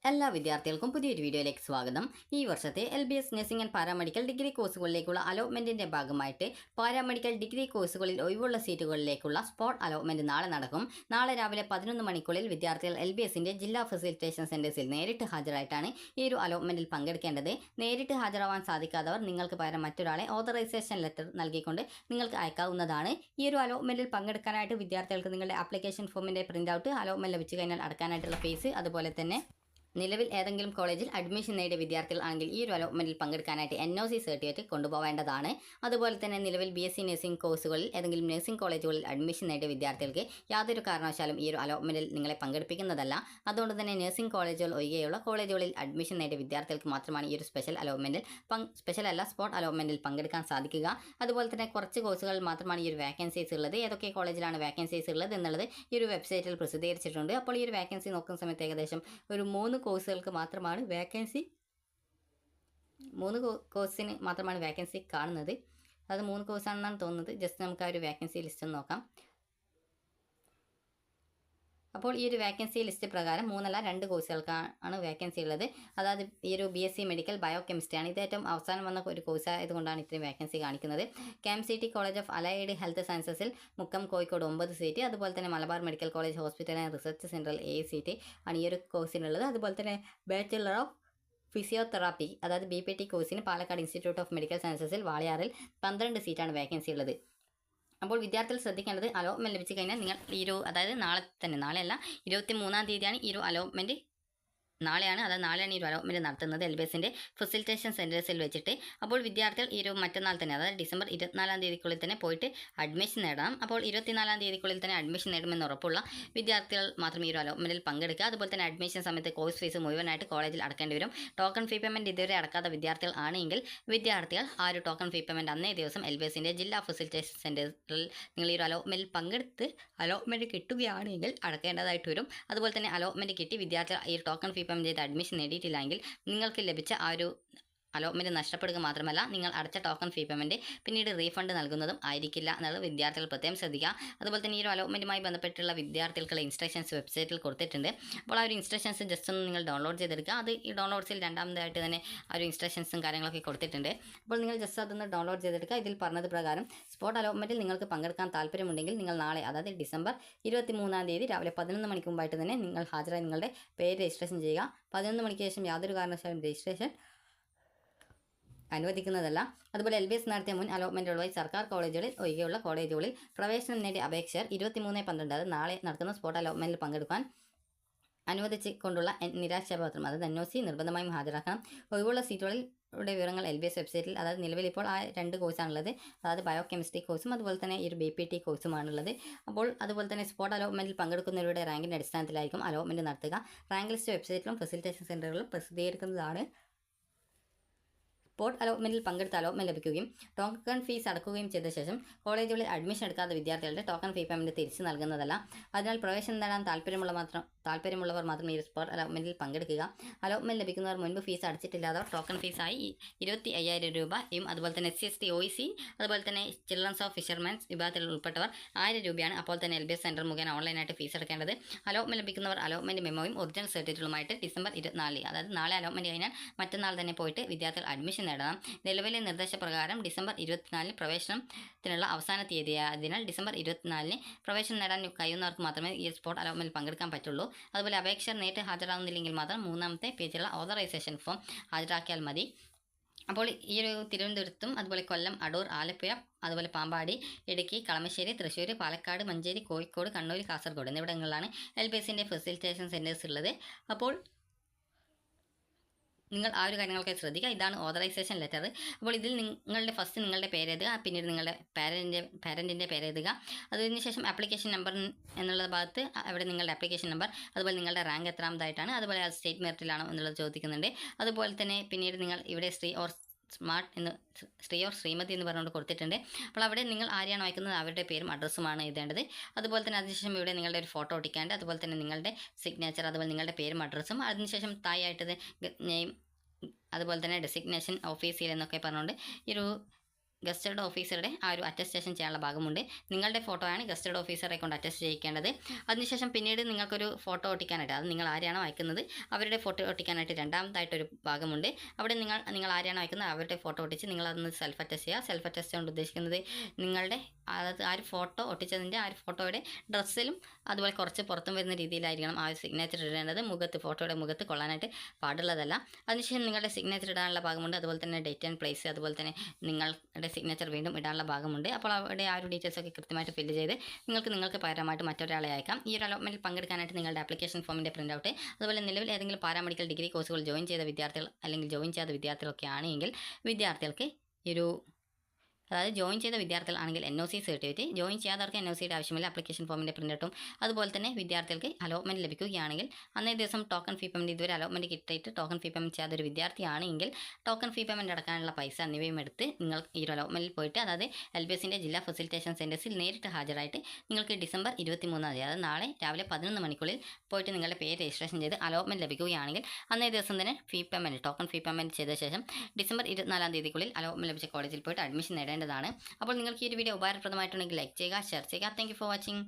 എല്ലാ വിദ്യാർത്ഥികൾക്കും പുതിയൊരു വീഡിയോയിലേക്ക് സ്വാഗതം. ഈ വർഷത്തെ LBS nursing and paramedical degree കോഴ്സുകളിലേക്കുള്ള അലോട്ട്മെന്റിന്റെ ഭാഗമായിട്ട് പാരാമെഡിക്കൽ ഡിഗ്രി കോഴ്സുകളിൽ ഒഴിവുള്ള സീറ്റുകളിലേക്കുള്ള സ്പോട്ട് അലോട്ട്മെന്റ് നാളെ നടക്കും. നാളെ രാവിലെ 11 മണിക്കുള്ളിൽ വിദ്യാർത്ഥികൾ LBSന്റെ ജില്ലാ ഫെസിലിറ്റേഷൻ സെന്റേഴ്സിൽ നേരിട്ട് ഹാജരായിട്ടാണ് ഈ ഒരു അലോട്ട്മെന്റിൽ പങ്കെടുക്കേണ്ടത്. നേരിട്ട് ഹാജരാവാൻ സാധിക്കാത്തവർ നിങ്ങൾക്ക് പകരം മറ്റൊരാളെ ഓതറൈസേഷൻ ലെറ്റർ നൽകിക്കൊണ്ട് നിങ്ങൾക്ക് അയക്കാവുന്നതാണ്. ഈ ഒരു അലോട്ട്മെന്റിൽ പങ്കെടുക്കാനായിട്ട് വിദ്യാർത്ഥികൾക്ക് നിങ്ങളുടെ ആപ്ലിക്കേഷൻ ഫോമിന്റെ പ്രിന്റ് ഔട്ട്, അലോട്ട്മെന്റ് ലഭിച്ചു കഴിഞ്ഞാൽ അടക്കാനായിട്ടുള്ള ഫീസ്, അതുപോലെ തന്നെ നിലവിൽ ഏതെങ്കിലും കോളേജിൽ അഡ്മിഷൻ നേടിയ വിദ്യാർത്ഥികൾ ആണെങ്കിൽ ഈ ഒരു അലോട്ട്മെന്റിൽ പങ്കെടുക്കാനായിട്ട് NOC സർട്ടിഫിക്കറ്റ് കൊണ്ടുപോകേണ്ടതാണ്. അതുപോലെ തന്നെ നിലവിൽ BSc നഴ്സിംഗ് കോഴ്സുകളിൽ ഏതെങ്കിലും നഴ്സിംഗ് കോളേജുകളിൽ അഡ്മിഷൻ നേടിയ വിദ്യാർത്ഥികൾക്ക് യാതൊരു കാരണവശാലും ഈ ഒരു അലോട്ട്മെന്റിൽ നിങ്ങളെ പങ്കെടുപ്പിക്കുന്നതല്ല. അതുകൊണ്ട് തന്നെ നഴ്സിംഗ് കോളേജുകൾ ഒഴികെയുള്ള കോളേജുകളിൽ അഡ്മിഷൻ നേടിയ വിദ്യാർത്ഥികൾക്ക് മാത്രമാണ് ഈ ഒരു സ്പെഷ്യൽ സ്പോട്ട് അലോട്ട്മെന്റിൽ പങ്കെടുക്കാൻ സാധിക്കുക. അതുപോലെ തന്നെ കുറച്ച് കോഴ്സുകളിൽ മാത്രമാണ് ഈ ഒരു വാക്കൻസീസ് ഉള്ളത്. ഏതൊക്കെ കോളേജിലാണ് വാക്കൻസീസ് ഉള്ളത് എന്നുള്ളത് ഈ ഒരു വെബ്സൈറ്റിൽ പ്രസിദ്ധീകരിച്ചിട്ടുണ്ട്. അപ്പോൾ ഈ ഒരു വാക്കൻസി നോക്കുന്ന സമയത്ത് ഏകദേശം ഒരു 3 കോഴ്സുകൾക്ക് മാത്രമാണ് വാക്കൻസി 3 കോഴ്സിന് മാത്രമാണ് വാക്കൻസി കാണുന്നത്. അത് 3 കോഴ്സാണെന്നാണ് തോന്നുന്നത്. ജസ്റ്റ് നമുക്ക് ആ ഒരു വാക്കൻസി ലിസ്റ്റ് ഒന്ന് നോക്കാം. അപ്പോൾ ഈ ഒരു വാക്കൻസി ലിസ്റ്റ് പ്രകാരം 3 അല്ല 2 കോഴ്സുകൾക്കാണ് വാക്കൻസി ഉള്ളത്. അതായത് ഈ ഒരു BSc മെഡിക്കൽ ബയോകെമിസ്ട്രി ആണ്. ഇത് ഏറ്റവും അവസാനം വന്ന ഒരു കോഴ്സ് ആയതുകൊണ്ടാണ് ഇത്രയും വാക്കൻസി കാണിക്കുന്നത്. KMCT college of allied health സയൻസസിൽ മുക്കം കോഴിക്കോട് 9 സീറ്റ്, അതുപോലെ തന്നെ Malabar medical college hospital and research സെൻറ്ററിൽ 7 സീറ്റ് ആണ് ഈ ഒരു കോഴ്സിനുള്ളത്. അതുപോലെ തന്നെ ബാച്ചിലർ ഓഫ് ഫിസിയോതെറാപ്പി അതായത് BPT കോഴ്സിന് പാലക്കാട് ഇൻസ്റ്റിറ്റ്യൂട്ട് ഓഫ് മെഡിക്കൽ സയൻസസിൽ വാളയാറിൽ 12 സീറ്റാണ് വാക്കൻസി ഉള്ളത്. അപ്പോൾ വിദ്യാർത്ഥികൾ ശ്രദ്ധിക്കേണ്ടത്, അലോട്ട്മെന്റ് ലഭിച്ചു കഴിഞ്ഞാൽ നിങ്ങൾ അതായത് നാളെയല്ല 23-ാം തീയതിയാണ് ഈ ഒരു അലോട്ട്മെന്റ്. നാളെയാണ് ഈ ഒരു അലോട്ട്മെന്റ് നടത്തുന്നത് LBSന്റെ ഫെസിലിറ്റേഷൻ സെന്റേഴ്സിൽ വെച്ചിട്ട്. അപ്പോൾ വിദ്യാർത്ഥികൾ ഈ ഒരു മറ്റന്നാൾ തന്നെ, അതായത് ഡിസംബർ 24-ാം തീയതിക്കുള്ളിൽ തന്നെ പോയിട്ട് അഡ്മിഷൻ നേടണം. അപ്പോൾ 24-ാം തീയതിക്കുള്ളിൽ തന്നെ അഡ്മിഷൻ നേടുമെന്ന് ഉറപ്പുള്ള വിദ്യാർത്ഥികൾ മാത്രം ഈ ഒരു അലോട്ട്മെന്റിൽ പങ്കെടുക്കുക. അതുപോലെ തന്നെ അഡ്മിഷൻ സമയത്ത് കോഴ്സ് ഫീസ് മുഴുവനായിട്ട് കോളേജിൽ അടക്കേണ്ടി വരും. ടോക്കൺ ഫീ പേയ്മെന്റ് ഇതുവരെ അടക്കാത്ത വിദ്യാർത്ഥികൾ ആണെങ്കിൽ വിദ്യാർത്ഥികൾ ആ ഒരു ടോക്കൺ ഫീ പേയ്മെന്റ് അന്നേ ദിവസം LBSന്റെ ജില്ലാ ഫെസിലിറ്റേഷൻ സെന്ററിൽ നിങ്ങൾ ഈ ഒരു അലോട്ട്മെന്റിൽ പങ്കെടുത്ത് അലോട്ട്മെന്റ് കിട്ടുകയാണെങ്കിൽ അടക്കേണ്ടതായിട്ട് വരും. അതുപോലെ തന്നെ അലോട്ട്മെന്റ് കിട്ടി വിദ്യാർത്ഥികൾ ഈ ടോക്കൺ ഫീ പേയ്മെന്റ് ചെയ്ത് അഡ്മിഷൻ നേടിയിട്ടില്ലെങ്കിൽ നിങ്ങൾക്ക് ലഭിച്ച ആ ഒരു അലോട്ട്മെന്റ് നഷ്ടപ്പെടുക മാത്രമല്ല, നിങ്ങൾ അടച്ച ടോക്കൺ ഫീ പേയ്മെന്റ് പിന്നീട് റീഫണ്ട് നൽകുന്നതും ആയിരിക്കില്ല എന്നുള്ളത് വിദ്യാർത്ഥികൾ പ്രത്യേകം ശ്രദ്ധിക്കുക. അതുപോലെ തന്നെ ഈ ഒരു അലോട്ട്മെന്റുമായി ബന്ധപ്പെട്ടുള്ള വിദ്യാർത്ഥികൾക്കുള്ള ഇൻസ്ട്രക്ഷൻസ് വെബ്സൈറ്റിൽ കൊടുത്തിട്ടുണ്ട്. അപ്പോൾ ആ ഒരു ഇൻസ്ട്രക്ഷൻസ് ജസ്റ്റ് ഒന്ന് നിങ്ങൾ ഡൗൺലോഡ് ചെയ്തെടുക്കുക. അത് ഈ ഡൗൺലോഡ്സിൽ രണ്ടാമതായിട്ട് തന്നെ ആ ഒരു ഇൻസ്ട്രക്ഷൻസും കാര്യങ്ങളൊക്കെ കൊടുത്തിട്ടുണ്ട്. അപ്പോൾ നിങ്ങൾ ജസ്റ്റ് അതൊന്ന് ഡൗൺലോഡ് ചെയ്തെടുക്കുക. ഇതിൽ പറഞ്ഞത് പ്രകാരം സ്പോട്ട് അലോട്ട്മെന്റിൽ നിങ്ങൾക്ക് പങ്കെടുക്കാൻ താല്പര്യമുണ്ടെങ്കിൽ നിങ്ങൾ നാളെ, അതായത് ഡിസംബർ 23-ാം തീയതി രാവിലെ 11 മണിക്ക് മുമ്പായിട്ട് തന്നെ നിങ്ങൾ ഹാജരായി നിങ്ങളുടെ പേര് രജിസ്ട്രേഷൻ ചെയ്യുക. 11 മണിക്ക് ശേഷം യാതൊരു കാരണവശാലും രജിസ്ട്രേഷൻ അനുവദിക്കുന്നതല്ല. അതുപോലെ LBS നടത്തിയ മുൻ അലോട്ട്മെന്റുകളുമായി സർക്കാർ കോളേജുകളിൽ ഒഴികെയുള്ള കോളേജുകളിൽ പ്രവേശനം നേടിയ അപേക്ഷകർ 23/12, അതായത് നാളെ നടത്തുന്ന സ്പോട്ട് അലോട്ട്മെന്റിൽ പങ്കെടുക്കാൻ അനുവദിച്ചുകൊണ്ടുള്ള നിരാശാപത്രം, അതായത് NOC നിർബന്ധമായും ഹാജരാക്കണം. ഒഴിവുള്ള സീറ്റുകളുടെ വിവരങ്ങൾ LBS വെബ്സൈറ്റിൽ, അതായത് നിലവിൽ ഇപ്പോൾ ആ 2 കോഴ്സാണുള്ളത്, അതായത് ബയോകെമിസ്ട്രി കോഴ്സും അതുപോലെ തന്നെ ഈ ഒരു BPT കോഴ്സുമാണുള്ളത്. അപ്പോൾ അതുപോലെ തന്നെ സ്പോട്ട് അലോട്ട്മെന്റിൽ പങ്കെടുക്കുന്നവരുടെ റാങ്കിൻ്റെ അടിസ്ഥാനത്തിലായിരിക്കും അലോട്ട്മെന്റ് നടത്തുക. റാങ്ക് ലിസ്റ്റ് വെബ്സൈറ്റിലും ഫെസിലിറ്റേഷൻ സെന്ററുകളിലും പ്രസിദ്ധീകരിക്കുന്നതാണ്. സ്പോട്ട് അലോട്ട്മെന്റിൽ പങ്കെടുത്ത അലോട്ട്മെന്റ് ലഭിക്കുകയും ടോക്കൺ ഫീസ് അടക്കുകയും ചെയ്ത ശേഷം കോളേജുകളിൽ അഡ്മിഷൻ എടുക്കാത്ത വിദ്യാർത്ഥികളുടെ ടോക്കൺ ഫീ പേയ്മെന്റ് തിരിച്ചു നൽകുന്നതല്ല. അതിനാൽ പ്രവേശനം നേടാൻ താല്പര്യമുള്ളവർ മാത്രം ഈ സ്പോട്ട് അലോട്ട്മെന്റിൽ പങ്കെടുക്കുക. അലോട്ട്മെന്റ് ലഭിക്കുന്നവർ മുൻപ് ഫീസ് അടച്ചിട്ടില്ലാത്തവർ ടോക്കൺ ഫീസായി 25,000 രൂപയും, അതുപോലെ തന്നെ SC ST OEC അതുപോലെ തന്നെ ചിൽഡ്രൻസ് ഓഫ് ഫിഷർമാൻസ് വിഭാഗത്തിൽ ഉൾപ്പെട്ടവർ 1000 രൂപയാണ് അപ്പോൾ തന്നെ LBS സെന്റർ മുഖേന ഓൺലൈനായിട്ട് ഫീസ് അടക്കേണ്ടത്. അലോട്ട്മെന്റ് ലഭിക്കുന്നവർ അലോട്ട്മെന്റ് മെമ്മോയും ഒറിജിനൽ സർട്ടിഫിക്കറ്റുകളുമായിട്ട് ഡിസംബർ 24, അതായത് നാളെ അലോട്ട്മെന്റ് കഴിഞ്ഞാൽ മറ്റന്നാൾ തന്നെ പോയിട്ട് വിദ്യാർത്ഥികൾ അഡ്മിഷൻ നേടണം. നിലവിലെ നിർദ്ദേശപ്രകാരം ഡിസംബർ 24-ന് പ്രവേശനത്തിനുള്ള അവസാന തീയതിയായതിനാൽ ഡിസംബർ 24-ന് പ്രവേശനം നേടാൻ കഴിയുന്നവർക്ക് മാത്രമേ ഈ സ്പോട്ട് അലോട്ട്മെന്റിൽ പങ്കെടുക്കാൻ പറ്റുള്ളൂ. അതുപോലെ അപേക്ഷകർ നേരിട്ട് ഹാജരാകുന്നില്ലെങ്കിൽ മാത്രം 3-ാമത്തെ പേജിലുള്ള ഓതറൈസേഷൻ ഫോം ഹാജരാക്കിയാൽ മതി. അപ്പോൾ ഈ ഒരു തിരുവനന്തപുരത്തും അതുപോലെ കൊല്ലം, അടൂർ, ആലപ്പുഴ, അതുപോലെ പാമ്പാടി, ഇടുക്കി, കളമശ്ശേരി, തൃശ്ശൂർ, പാലക്കാട്, മഞ്ചേരി, കോഴിക്കോട്, കണ്ണൂർ, കാസർഗോഡ് എന്നിവിടങ്ങളിലാണ് LBSന്റെ ഫെസിലിറ്റേഷൻ സെന്റേഴ്സ് ഉള്ളത്. അപ്പോൾ നിങ്ങൾ ആ ഒരു കാര്യങ്ങളൊക്കെ ശ്രദ്ധിക്കുക. ഇതാണ് ഓതറൈസേഷൻ ലെറ്റർ. അപ്പോൾ ഇതിൽ നിങ്ങളുടെ പേര് എഴുതുക, പിന്നീട് നിങ്ങളുടെ പാരൻറ്റിൻ്റെ പേര് എഴുതുക. അതിനുശേഷം ആപ്ലിക്കേഷൻ നമ്പർ എന്നുള്ള ഭാഗത്ത് അവിടെ നിങ്ങളുടെ ആപ്ലിക്കേഷൻ നമ്പർ, അതുപോലെ നിങ്ങളുടെ റാങ്ക് എത്രാമതായിട്ടാണ്, അതുപോലെ അത് സ്റ്റേറ്റ് മെറിറ്റിലാണോ എന്നുള്ളത് ചോദിക്കുന്നുണ്ട്. അതുപോലെ തന്നെ പിന്നീട് നിങ്ങൾ ഇവിടെ ശ്രീ ഓർ ശ്രീമതി എന്ന് പറഞ്ഞുകൊണ്ട് കൊടുത്തിട്ടുണ്ട്. അപ്പോൾ അവിടെ നിങ്ങൾ ആരെയാണ് അയക്കുന്നത് അവരുടെ പേരും അഡ്രസ്സുമാണ് എഴുതേണ്ടത്. അതുപോലെ തന്നെ അതിനുശേഷം ഇവിടെ നിങ്ങളുടെ ഒരു ഫോട്ടോ ഒട്ടിക്കാണ്ട്, അതുപോലെ തന്നെ നിങ്ങളുടെ സിഗ്നേച്ചർ, അതുപോലെ നിങ്ങളുടെ പേരും അഡ്രസ്സും, അതിനുശേഷം താഴെയായിട്ട് നെയിം, അതുപോലെ തന്നെ ഡെസിഗ്നേഷൻ ഓഫീസിൽ എന്നൊക്കെ പറഞ്ഞുകൊണ്ട് ഈ ഒരു ഗസ്റ്റഡ് ഓഫീസറുടെ ആ ഒരു അറ്റസ്റ്റേഷൻ ചെയ്യാനുള്ള ഭാഗമുണ്ട്. നിങ്ങളുടെ ഫോട്ടോയാണ് ഗസ്റ്റഡ് ഓഫീസറെ കൊണ്ട് അറ്റസ്റ്റ് ചെയ്യിക്കേണ്ടത്. അതിനുശേഷം പിന്നീട് നിങ്ങൾക്കൊരു ഫോട്ടോ ഒട്ടിക്കാനായിട്ട്, അത് നിങ്ങൾ ആരെയാണോ അയക്കുന്നത് അവരുടെ ഫോട്ടോ ഒട്ടിക്കാനായിട്ട് രണ്ടാമതായിട്ടൊരു ഭാഗമുണ്ട്. അവിടെ നിങ്ങൾ ആരെയാണോ അയക്കുന്നത് അവരുടെ ഫോട്ടോ ഒട്ടിച്ച് നിങ്ങളതൊന്ന് സെൽഫ് അറ്റസ്റ്റ് ചെയ്യുക. സെൽഫ് അറ്റസ്റ്റ് കൊണ്ട് ഉദ്ദേശിക്കുന്നത് നിങ്ങളുടെ അതായത് ആ ഒരു ഫോട്ടോ ഒട്ടിച്ചതിൻ്റെ ആ ഒരു ഫോട്ടോയുടെ ഡ്രസ്സിലും അതുപോലെ കുറച്ച് പുറത്തും വരുന്ന രീതിയിലായിരിക്കണം ആ ഒരു സിഗ്നേച്ചർ ഇടേണ്ടത്. ഫോട്ടോയുടെ മുഖത്ത് കൊള്ളാനായിട്ട് പാടുള്ളതല്ല. അതിനുശേഷം നിങ്ങളുടെ സിഗ്നേച്ചർ ഇടാനുള്ള ഭാഗമുണ്ട്. അതുപോലെ തന്നെ ഡേറ്റ് ആൻഡ് പ്ലേസ്, അതുപോലെ തന്നെ നിങ്ങളുടെ സിഗ്നേച്ചർ വീണ്ടും ഇടാനുള്ള ഭാഗമുണ്ട്. അപ്പോൾ അവിടെ ആ ഒരു ഡീറ്റെയിൽസൊക്കെ കൃത്യമായിട്ട് ഫില്ല് ചെയ്ത് നിങ്ങൾക്ക് പകരമായിട്ട് മറ്റൊരാളെ അയക്കാം. ഈ ഒരു അലോട്ട്മെൻറ്റിൽ പങ്കെടുക്കാനായിട്ട് നിങ്ങളുടെ ആപ്ലിക്കേഷൻ ഫോമിൻ്റെ പ്രിൻ്റ് ഔട്ട്, അതുപോലെ നിലവിൽ ഏതെങ്കിലും പാരാമെഡിക്കൽ ഡിഗ്രി കോഴ്സുകൾ ജോയിൻ ചെയ്ത വിദ്യാർത്ഥികൾ അല്ലെങ്കിൽ ജോയിൻ ചെയ്യാത്ത വിദ്യാർത്ഥികളൊക്കെ ആണെങ്കിൽ വിദ്യാർത്ഥികൾക്ക് ഈ ഒരു അതായത് ജോയിൻ ചെയ്ത വിദ്യാർത്ഥികൾ ആണെങ്കിൽ NOC സർട്ടിഫിക്കറ്റ്, ജോയിൻ ചെയ്യാത്തവർക്ക് NOCയുടെ ആവശ്യമില്ല. ആപ്ലിക്കേഷൻ ഫോമിൻ്റെ പ്രിൻ്റ് ഔട്ടും അതുപോലെ തന്നെ വിദ്യാർത്ഥികൾക്ക് അലോട്ട്മെൻറ്റ് ലഭിക്കുകയാണെങ്കിൽ അന്നേ ദിവസം ടോക്കൺ ഫീ പേയ്മെൻറ്റ് ഇതുവരെ അലോട്ട്മെൻറ്റ് കിട്ടിയിട്ട് ടോക്കൺ ഫീ പേയ്മെൻറ്റ് ചെയ്യാത്തൊരു വിദ്യാർത്ഥിയാണെങ്കിൽ ടോക്കൺ ഫീ പേയ്മെൻറ്റ് അടക്കാനുള്ള പൈസ എന്നിവയും എടുത്ത് നിങ്ങൾ ഈ ഒരു അലോട്ട്മെൻറ്റിൽ പോയിട്ട് അതായത് LBSന്റെ ജില്ലാ ഫെസിലിറ്റേഷൻ സെൻറ്റേഴ്സിൽ നേരിട്ട് ഹാജരായിട്ട് നിങ്ങൾക്ക് ഡിസംബർ 23 അതായത് നാളെ രാവിലെ 11 മണിക്കുള്ളിൽ പോയിട്ട് നിങ്ങളുടെ പേര് രജിസ്ട്രേഷൻ ചെയ്ത് അലോട്ട്മെൻറ്റ് ലഭിക്കുകയാണെങ്കിൽ അന്നേ ദിവസം തന്നെ ടോക്കൺ ഫീ പേയ്മെൻറ്റ് ചെയ്ത ശേഷം ഡിസംബർ 24 തീയതിക്കുള്ളിൽ അലോട്ട്മെൻറ്റ് ലഭിച്ച കോളേജിൽ പോയിട്ട് അഡ്മിഷൻ നേടേണ്ടതാണ്. അപ്പോൾ നിങ്ങൾക്ക് ഈ ഒരു വീഡിയോ ഉപകാരപ്രദമായിട്ടുണ്ടെങ്കിൽ ലൈക്ക് ചെയ്യുക, ഷെയർ ചെയ്യുക. Thank you for watching.